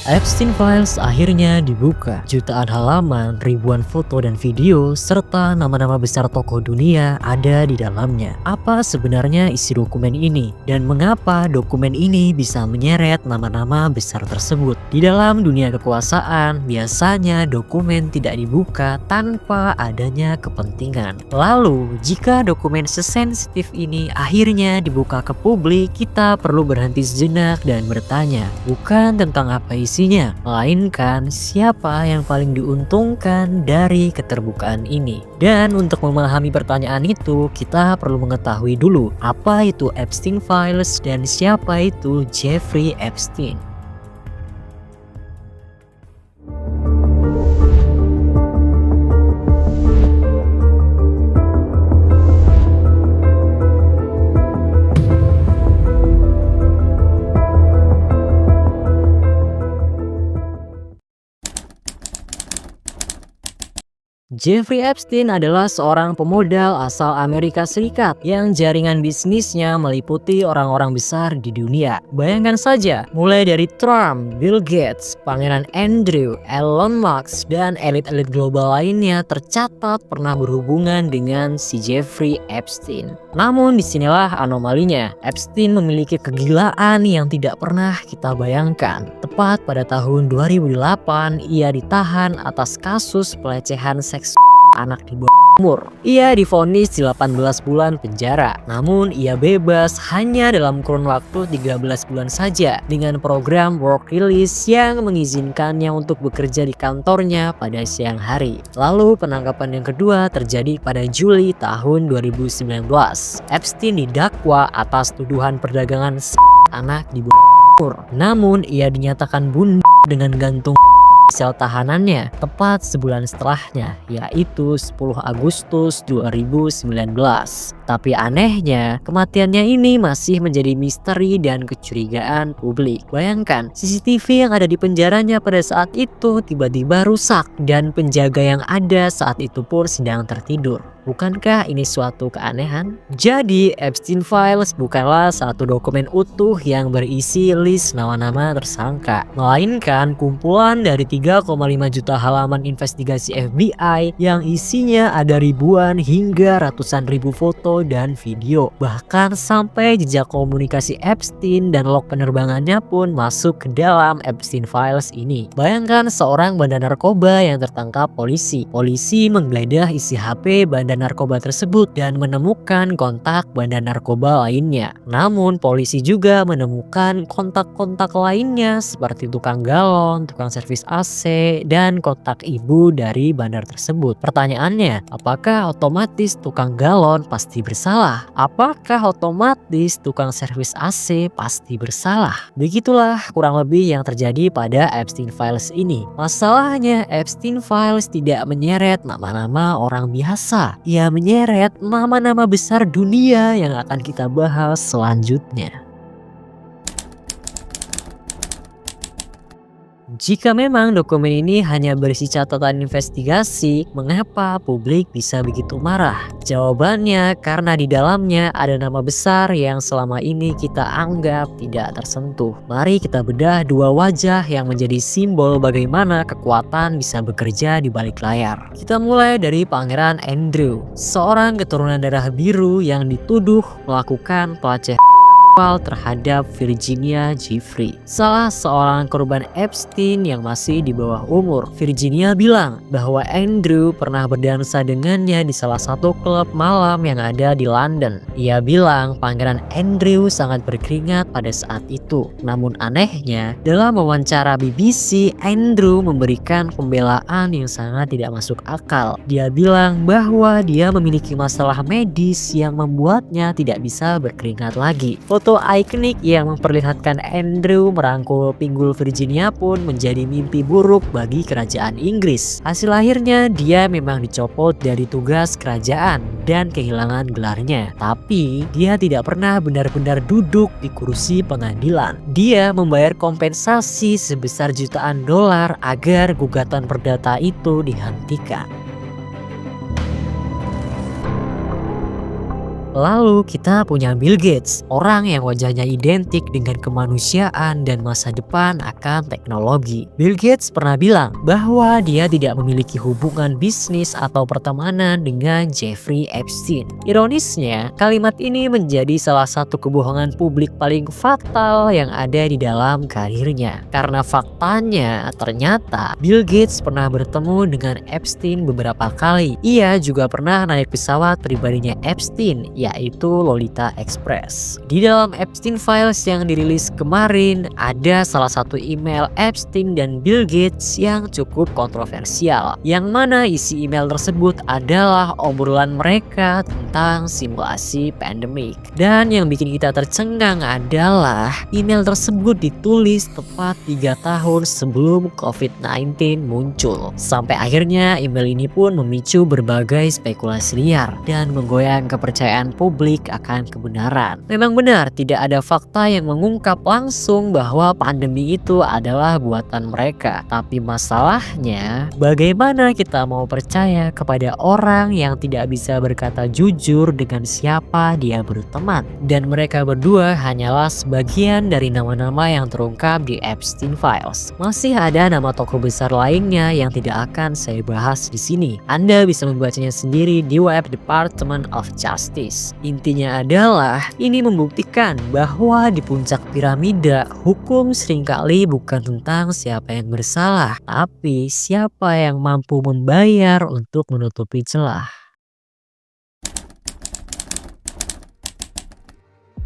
Epstein Files akhirnya dibuka. Jutaan halaman, ribuan foto dan video, serta nama-nama besar tokoh dunia ada di dalamnya. Apa sebenarnya isi dokumen ini? Dan mengapa dokumen ini bisa menyeret nama-nama besar tersebut? Di dalam dunia kekuasaan, biasanya dokumen tidak dibuka tanpa adanya kepentingan. Lalu, jika dokumen sesensitif ini akhirnya dibuka ke publik, kita perlu berhenti sejenak dan bertanya, bukan tentang apa isinya, melainkan siapa yang paling diuntungkan dari keterbukaan ini. Dan untuk memahami pertanyaan itu, kita perlu mengetahui dulu apa itu Epstein Files dan siapa itu Jeffrey Epstein. Jeffrey Epstein adalah seorang pemodal asal Amerika Serikat yang jaringan bisnisnya meliputi orang-orang besar di dunia. Bayangkan saja, mulai dari Trump, Bill Gates, Pangeran Andrew, Elon Musk, dan elit-elit global lainnya tercatat pernah berhubungan dengan si Jeffrey Epstein. Namun disinilah anomalinya, Epstein memiliki kegilaan yang tidak pernah kita bayangkan. Tepat pada tahun 2008, ia ditahan atas kasus pelecehan seks anak di bawah umur. Ia divonis 18 bulan penjara, namun ia bebas hanya dalam kurun waktu 13 bulan saja dengan program work release yang mengizinkannya untuk bekerja di kantornya pada siang hari. Lalu penangkapan yang kedua terjadi pada Juli tahun 2019. Epstein didakwa atas tuduhan perdagangan anak di bawah umur. Namun ia dinyatakan bunuh dengan gantung sel tahanannya tepat sebulan setelahnya, yaitu 10 Agustus 2019. Tapi anehnya, kematiannya ini masih menjadi misteri dan kecurigaan publik. Bayangkan, CCTV yang ada di penjaranya pada saat itu tiba-tiba rusak dan penjaga yang ada saat itu pun sedang tertidur. Bukankah ini suatu keanehan? Jadi, Epstein Files bukanlah satu dokumen utuh yang berisi list nama-nama tersangka, melainkan kumpulan dari 3,5 juta halaman investigasi FBI yang isinya ada ribuan hingga ratusan ribu foto dan video. Bahkan sampai jejak komunikasi Epstein dan log penerbangannya pun masuk ke dalam Epstein Files ini. Bayangkan seorang bandar narkoba yang tertangkap polisi. Polisi menggeledah isi HP bandar narkoba tersebut dan menemukan kontak bandar narkoba lainnya. Namun polisi juga menemukan kontak-kontak lainnya seperti tukang galon, tukang servis AC, dan kontak ibu dari bandar tersebut. Pertanyaannya, apakah otomatis tukang galon pasti bersalah? Apakah otomatis tukang servis AC pasti bersalah? Begitulah kurang lebih yang terjadi pada Epstein Files ini. Masalahnya, Epstein Files tidak menyeret nama-nama orang biasa. Ia menyeret nama-nama besar dunia yang akan kita bahas selanjutnya. Jika memang dokumen ini hanya berisi catatan investigasi, mengapa publik bisa begitu marah? Jawabannya karena di dalamnya ada nama besar yang selama ini kita anggap tidak tersentuh. Mari kita bedah dua wajah yang menjadi simbol bagaimana kekuatan bisa bekerja di balik layar. Kita mulai dari Pangeran Andrew, seorang keturunan darah biru yang dituduh melakukan pelecehan terhadap Virginia Giuffre, salah seorang korban Epstein yang masih di bawah umur. Virginia bilang bahwa Andrew pernah berdansa dengannya di salah satu klub malam yang ada di London. Ia bilang Pangeran Andrew sangat berkeringat pada saat itu. Namun anehnya, dalam wawancara BBC, Andrew memberikan pembelaan yang sangat tidak masuk akal. Dia bilang bahwa dia memiliki masalah medis yang membuatnya tidak bisa berkeringat lagi. Foto ikonik yang memperlihatkan Andrew merangkul pinggul Virginia pun menjadi mimpi buruk bagi kerajaan Inggris. Hasil akhirnya dia memang dicopot dari tugas kerajaan dan kehilangan gelarnya. Tapi dia tidak pernah benar-benar duduk di kursi pengadilan. Dia membayar kompensasi sebesar jutaan dolar agar gugatan perdata itu dihentikan. Lalu kita punya Bill Gates, orang yang wajahnya identik dengan kemanusiaan dan masa depan akan teknologi. Bill Gates pernah bilang bahwa dia tidak memiliki hubungan bisnis atau pertemanan dengan Jeffrey Epstein. Ironisnya, kalimat ini menjadi salah satu kebohongan publik paling fatal yang ada di dalam karirnya. Karena faktanya, ternyata Bill Gates pernah bertemu dengan Epstein beberapa kali. Ia juga pernah naik pesawat pribadinya Epstein, yaitu Lolita Express. Di dalam Epstein Files yang dirilis kemarin, ada salah satu email Epstein dan Bill Gates yang cukup kontroversial. Yang mana isi email tersebut adalah obrolan mereka tentang simulasi pandemik. Dan yang bikin kita tercengang adalah email tersebut ditulis tepat 3 tahun sebelum COVID-19 muncul. Sampai akhirnya email ini pun memicu berbagai spekulasi liar dan menggoyang kepercayaan publik akan kebenaran. Memang benar tidak ada fakta yang mengungkap langsung bahwa pandemi itu adalah buatan mereka. Tapi masalahnya, bagaimana kita mau percaya kepada orang yang tidak bisa berkata jujur dengan siapa dia berteman? Dan mereka berdua hanyalah sebagian dari nama-nama yang terungkap di Epstein Files. Masih ada nama tokoh besar lainnya yang tidak akan saya bahas di sini. Anda bisa membacanya sendiri di web Department of Justice. Intinya adalah ini membuktikan bahwa di puncak piramida, hukum seringkali bukan tentang siapa yang bersalah, tapi siapa yang mampu membayar untuk menutupi celah.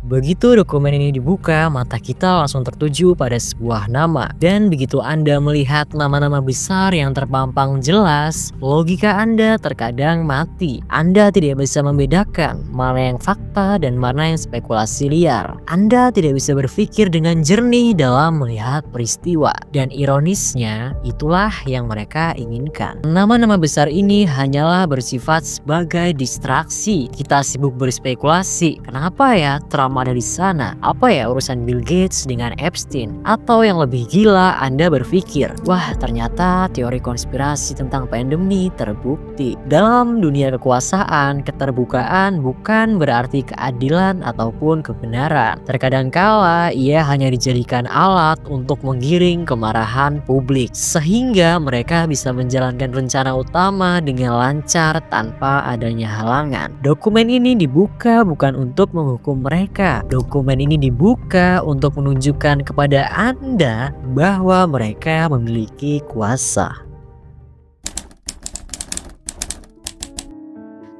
Begitu dokumen ini dibuka, mata kita langsung tertuju pada sebuah nama. Dan begitu Anda melihat nama-nama besar yang terpampang jelas, logika Anda terkadang mati. Anda tidak bisa membedakan mana yang fakta dan mana yang spekulasi liar. Anda tidak bisa berpikir dengan jernih dalam melihat peristiwa. Dan ironisnya, itulah yang mereka inginkan. Nama-nama besar ini hanyalah bersifat sebagai distraksi. Kita sibuk berspekulasi, kenapa ya Trump ada di sana? Apa ya urusan Bill Gates dengan Epstein? Atau yang lebih gila, Anda berpikir, wah ternyata teori konspirasi tentang pandemi terbukti. Dalam dunia kekuasaan, keterbukaan bukan berarti keadilan ataupun kebenaran. Terkadang kala ia hanya dijadikan alat untuk menggiring kemarahan publik, sehingga mereka bisa menjalankan rencana utama dengan lancar tanpa adanya halangan. Dokumen ini dibuka bukan untuk menghukum mereka. Dokumen ini dibuka untuk menunjukkan kepada Anda bahwa mereka memiliki kuasa.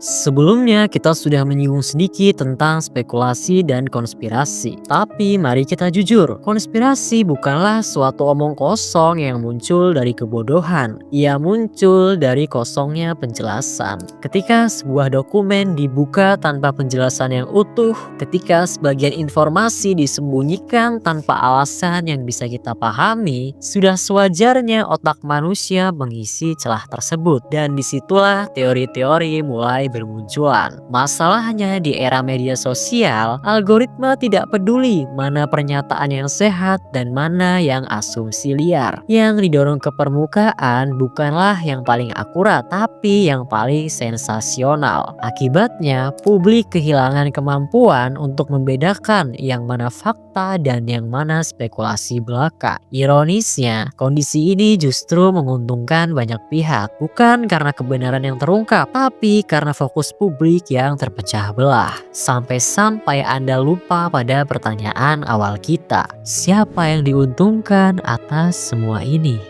Sebelumnya kita sudah menyinggung sedikit tentang spekulasi dan konspirasi. Tapi mari kita jujur, konspirasi bukanlah suatu omong kosong yang muncul dari kebodohan. Ia muncul dari kosongnya penjelasan. Ketika sebuah dokumen dibuka tanpa penjelasan yang utuh, ketika sebagian informasi disembunyikan tanpa alasan yang bisa kita pahami, sudah sewajarnya otak manusia mengisi celah tersebut. Dan disitulah teori-teori mulai bermunculan. Masalahnya di era media sosial, algoritma tidak peduli mana pernyataan yang sehat dan mana yang asumsi liar. Yang didorong ke permukaan bukanlah yang paling akurat, tapi yang paling sensasional. Akibatnya, publik kehilangan kemampuan untuk membedakan yang mana fakta dan yang mana spekulasi belaka. Ironisnya, kondisi ini justru menguntungkan banyak pihak, bukan karena kebenaran yang terungkap, tapi karena fokus publik yang terpecah belah. Sampai-sampai Anda lupa pada pertanyaan awal kita, siapa yang diuntungkan atas semua ini?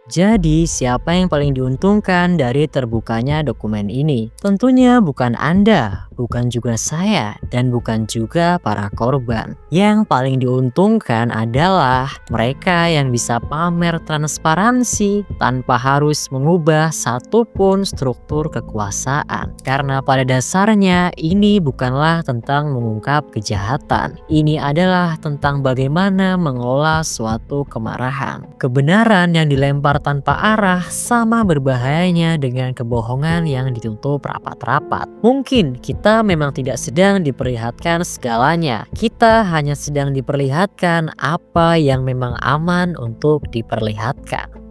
Jadi, siapa yang paling diuntungkan dari terbukanya dokumen ini? Tentunya bukan Anda, bukan juga saya, dan bukan juga para korban. Yang paling diuntungkan adalah mereka yang bisa pamer transparansi tanpa harus mengubah satupun struktur kekuasaan. Karena pada dasarnya ini bukanlah tentang mengungkap kejahatan. Ini adalah tentang bagaimana mengolah suatu kemarahan. Kebenaran yang dilempar tanpa arah sama berbahayanya dengan kebohongan yang ditutup rapat-rapat. Mungkin kita memang tidak sedang diperlihatkan segalanya. Kita hanya sedang diperlihatkan apa yang memang aman untuk diperlihatkan.